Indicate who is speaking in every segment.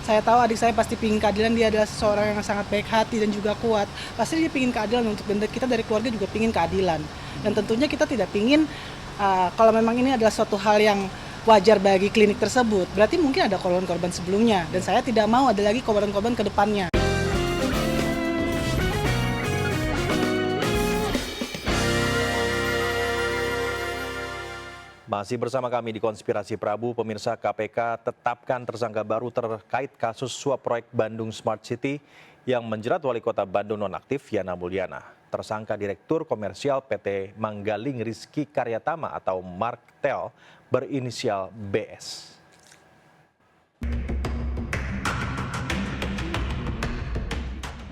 Speaker 1: Saya tahu adik saya pasti pingin keadilan, dia adalah seseorang yang sangat baik hati dan juga kuat. Pasti dia pingin keadilan untuk, dan kita dari keluarga juga pingin keadilan. Dan tentunya kita tidak pingin kalau memang ini adalah suatu hal yang wajar bagi klinik tersebut, berarti mungkin ada korban-korban sebelumnya. Dan saya tidak mau ada lagi korban-korban ke depannya.
Speaker 2: Masih bersama kami di Konspirasi Prabu, pemirsa. KPK tetapkan tersangka baru terkait kasus suap proyek Bandung Smart City yang menjerat Wali Kota Bandung nonaktif Yana Mulyana. Tersangka Direktur Komersial PT Manggaling Rizky Karyatama atau Marktel berinisial BS.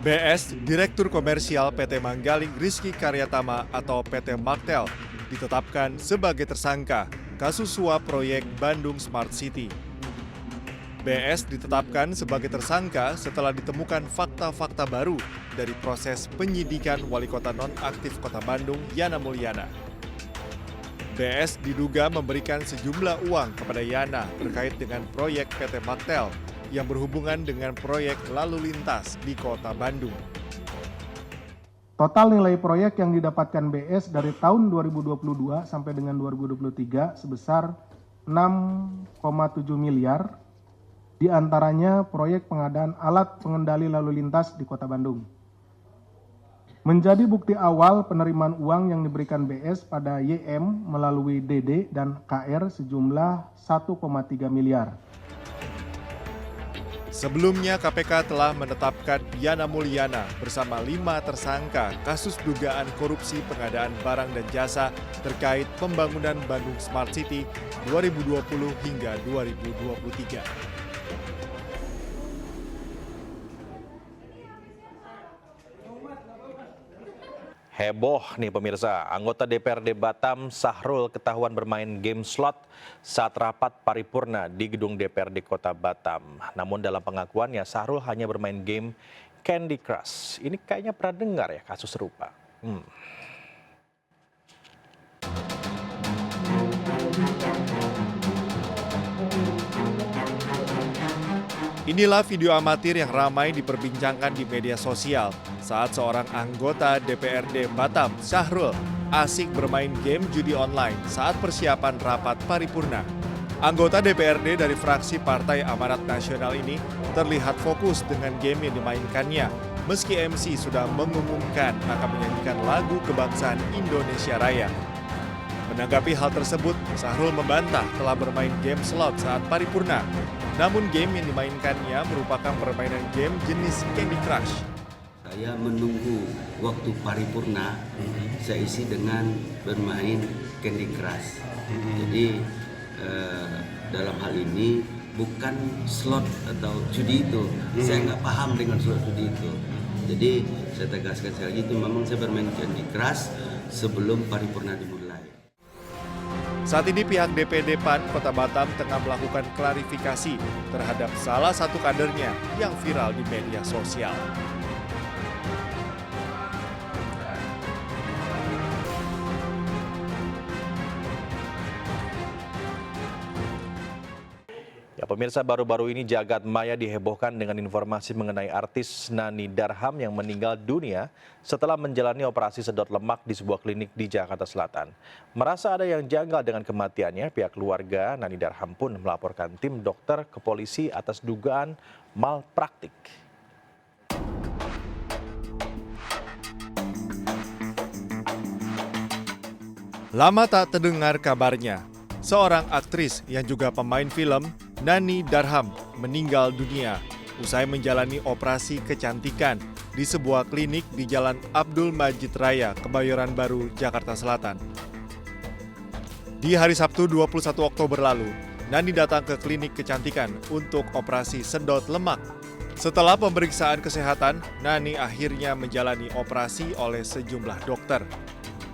Speaker 3: BS, Direktur Komersial PT Manggaling Rizky Karyatama atau PT Marktel, ditetapkan sebagai tersangka kasus suap proyek Bandung Smart City. BS ditetapkan sebagai tersangka setelah ditemukan fakta-fakta baru dari proses penyidikan Wali Kota nonaktif Kota Bandung, Yana Mulyana. BS diduga memberikan sejumlah uang kepada Yana terkait dengan proyek PT Marktel yang berhubungan dengan proyek lalu lintas di Kota Bandung.
Speaker 4: Total nilai proyek yang didapatkan BS dari tahun 2022 sampai dengan 2023 sebesar 6,7 miliar, diantaranya proyek pengadaan alat pengendali lalu lintas di Kota Bandung. Menjadi bukti awal penerimaan uang yang diberikan BS pada YM melalui DD dan KR sejumlah 1,3 miliar.
Speaker 3: Sebelumnya KPK telah menetapkan Yana Mulyana bersama 5 tersangka kasus dugaan korupsi pengadaan barang dan jasa terkait pembangunan Bandung Smart City 2020 hingga 2023.
Speaker 2: Heboh nih pemirsa, anggota DPRD Batam Sahrul ketahuan bermain game slot saat rapat paripurna di gedung DPRD Kota Batam. Namun dalam pengakuannya Sahrul hanya bermain game Candy Crush. Ini kayaknya pernah dengar ya kasus serupa.
Speaker 3: Inilah video amatir yang ramai diperbincangkan di media sosial saat seorang anggota DPRD Batam, Sahrul, asik bermain game judi online saat persiapan rapat paripurna. Anggota DPRD dari fraksi Partai Amanat Nasional ini terlihat fokus dengan game yang dimainkannya, meski MC sudah mengumumkan akan menyanyikan lagu kebangsaan Indonesia Raya. Menanggapi hal tersebut, Sahrul membantah telah bermain game slot saat paripurna. Namun game yang dimainkannya merupakan permainan game jenis Candy Crush.
Speaker 5: Saya menunggu waktu paripurna, saya isi dengan bermain Candy Crush. Jadi dalam hal ini bukan slot atau judi itu. Saya nggak paham dengan slot judi itu. Jadi saya tegaskan sekali lagi itu memang saya bermain Candy Crush sebelum paripurna dimulai.
Speaker 3: Saat ini pihak DPD PAN Kota Batam tengah melakukan klarifikasi terhadap salah satu kadernya yang viral di media sosial.
Speaker 2: Ya pemirsa, baru-baru ini jagat maya dihebohkan dengan informasi mengenai artis Nani Darham yang meninggal dunia setelah menjalani operasi sedot lemak di sebuah klinik di Jakarta Selatan. Merasa ada yang janggal dengan kematiannya, pihak keluarga Nani Darham pun melaporkan tim dokter ke polisi atas dugaan malpraktik.
Speaker 3: Lama tak terdengar kabarnya, seorang aktris yang juga pemain film, Nani Darham, meninggal dunia usai menjalani operasi kecantikan di sebuah klinik di Jalan Abdul Majid Raya, Kebayoran Baru, Jakarta Selatan. Di hari Sabtu 21 Oktober lalu, Nani datang ke klinik kecantikan untuk operasi sedot lemak. Setelah pemeriksaan kesehatan, Nani akhirnya menjalani operasi oleh sejumlah dokter.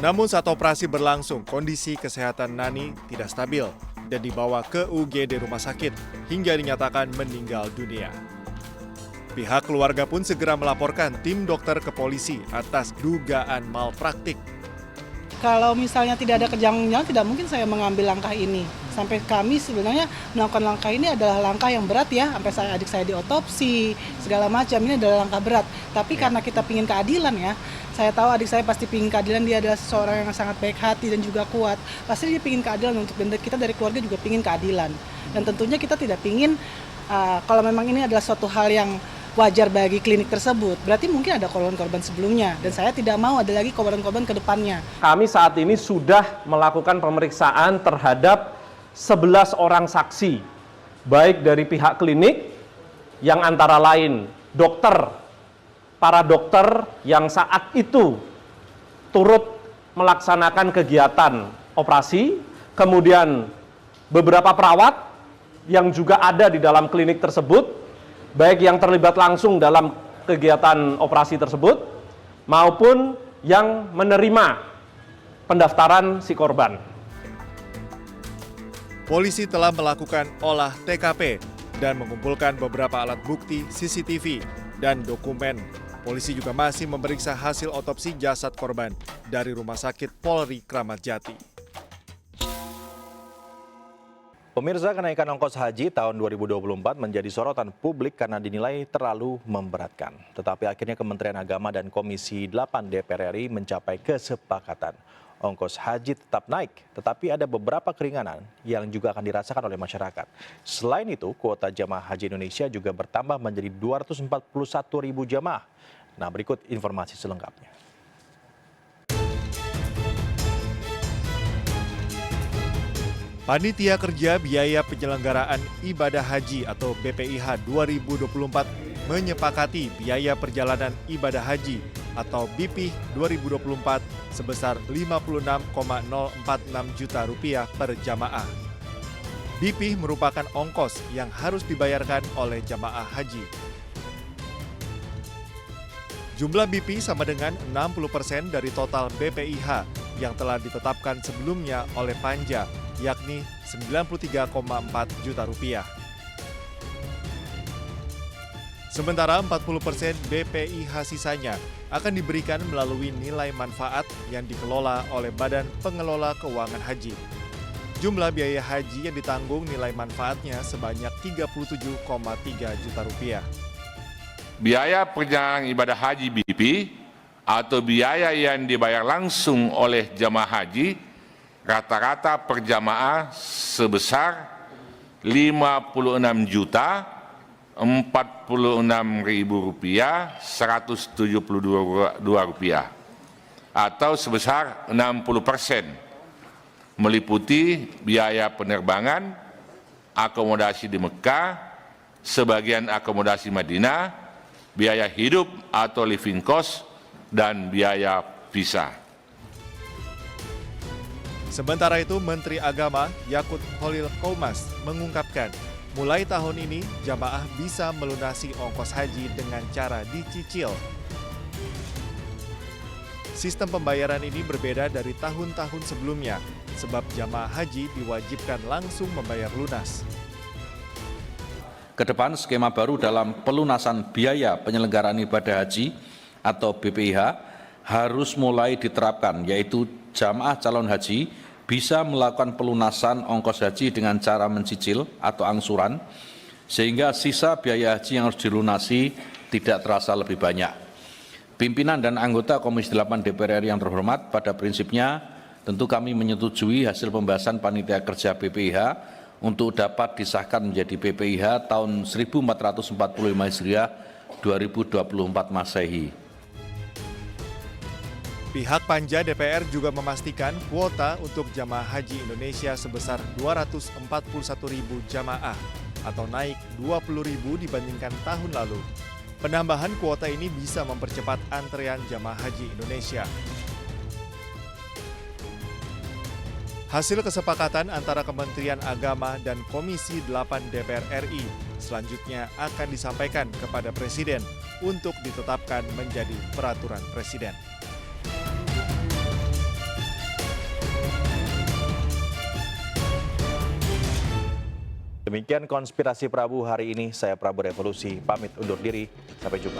Speaker 3: Namun saat operasi berlangsung, kondisi kesehatan Nani tidak stabil dan dibawa ke UGD rumah sakit hingga dinyatakan meninggal dunia. Pihak keluarga pun segera melaporkan tim dokter ke polisi atas dugaan malpraktik.
Speaker 1: Kalau misalnya tidak ada kejanggalan, tidak mungkin saya mengambil langkah ini. Sampai kami sebenarnya melakukan langkah ini adalah langkah yang berat ya, sampai adik saya diotopsi, segala macam, ini adalah langkah berat. Tapi karena kita pingin keadilan ya, saya tahu adik saya pasti pingin keadilan, dia adalah seseorang yang sangat baik hati dan juga kuat. Pasti dia pingin keadilan untuk kita dari keluarga juga pingin keadilan. Dan tentunya kita tidak pingin kalau memang ini adalah suatu hal yang wajar bagi klinik tersebut, berarti mungkin ada korban-korban sebelumnya, dan saya tidak mau ada lagi korban-korban ke depannya.
Speaker 6: Kami saat ini sudah melakukan pemeriksaan terhadap 11 orang saksi, baik dari pihak klinik yang antara lain dokter, para dokter yang saat itu turut melaksanakan kegiatan operasi, kemudian beberapa perawat yang juga ada di dalam klinik tersebut, baik yang terlibat langsung dalam kegiatan operasi tersebut maupun yang menerima pendaftaran si korban.
Speaker 3: Polisi telah melakukan olah TKP dan mengumpulkan beberapa alat bukti CCTV dan dokumen. Polisi juga masih memeriksa hasil otopsi jasad korban dari Rumah Sakit Polri Kramat Jati.
Speaker 2: Pemirsa, kenaikan ongkos haji tahun 2024 menjadi sorotan publik karena dinilai terlalu memberatkan. Tetapi akhirnya Kementerian Agama dan Komisi 8 DPR RI mencapai kesepakatan. Ongkos haji tetap naik, tetapi ada beberapa keringanan yang juga akan dirasakan oleh masyarakat. Selain itu, kuota jamaah haji Indonesia juga bertambah menjadi 241.000 jamaah. Nah, berikut informasi selengkapnya.
Speaker 3: Panitia Kerja Biaya Penyelenggaraan Ibadah Haji atau BPIH 2024 menyepakati biaya perjalanan ibadah haji atau BIPIH 2024 sebesar Rp56,046 juta per jamaah. BIPIH merupakan ongkos yang harus dibayarkan oleh jamaah haji. Jumlah BIPIH sama dengan 60% dari total BPIH yang telah ditetapkan sebelumnya oleh Panja, yakni Rp93,4 juta. Sementara 40% BPIH sisanya akan diberikan melalui nilai manfaat yang dikelola oleh Badan Pengelola Keuangan Haji. Jumlah biaya haji yang ditanggung nilai manfaatnya sebanyak Rp37,3 juta.
Speaker 7: Biaya perjalanan ibadah haji BP atau biaya yang dibayar langsung oleh jamaah haji rata-rata per jamaah sebesar Rp56.172 atau sebesar 60%, meliputi biaya penerbangan, akomodasi di Mekah, sebagian akomodasi Madinah, biaya hidup atau living cost, dan biaya visa.
Speaker 3: Sementara itu, Menteri Agama Yakut Khalil Qomas mengungkapkan, mulai tahun ini jamaah bisa melunasi ongkos haji dengan cara dicicil. Sistem pembayaran ini berbeda dari tahun-tahun sebelumnya, sebab jamaah haji diwajibkan langsung membayar lunas.
Speaker 8: Kedepan skema baru dalam pelunasan biaya penyelenggaraan ibadah haji atau BPIH harus mulai diterapkan, yaitu jamaah calon haji bisa melakukan pelunasan ongkos haji dengan cara mencicil atau angsuran, sehingga sisa biaya haji yang harus dilunasi tidak terasa lebih banyak. Pimpinan dan anggota Komisi 8 DPR RI yang terhormat, pada prinsipnya tentu kami menyetujui hasil pembahasan Panitia Kerja BPIH untuk dapat disahkan menjadi BPIH tahun 1445 Hijriah 2024 Masehi.
Speaker 3: Pihak Panja DPR juga memastikan kuota untuk jamaah haji Indonesia sebesar 241.000 jamaah atau naik 20.000 dibandingkan tahun lalu. Penambahan kuota ini bisa mempercepat antrean jamaah haji Indonesia. Hasil kesepakatan antara Kementerian Agama dan Komisi 8 DPR RI selanjutnya akan disampaikan kepada Presiden untuk ditetapkan menjadi peraturan Presiden.
Speaker 2: Demikian konspirasi Prabu hari ini. Saya Prabu Revolusi, pamit undur diri. Sampai jumpa.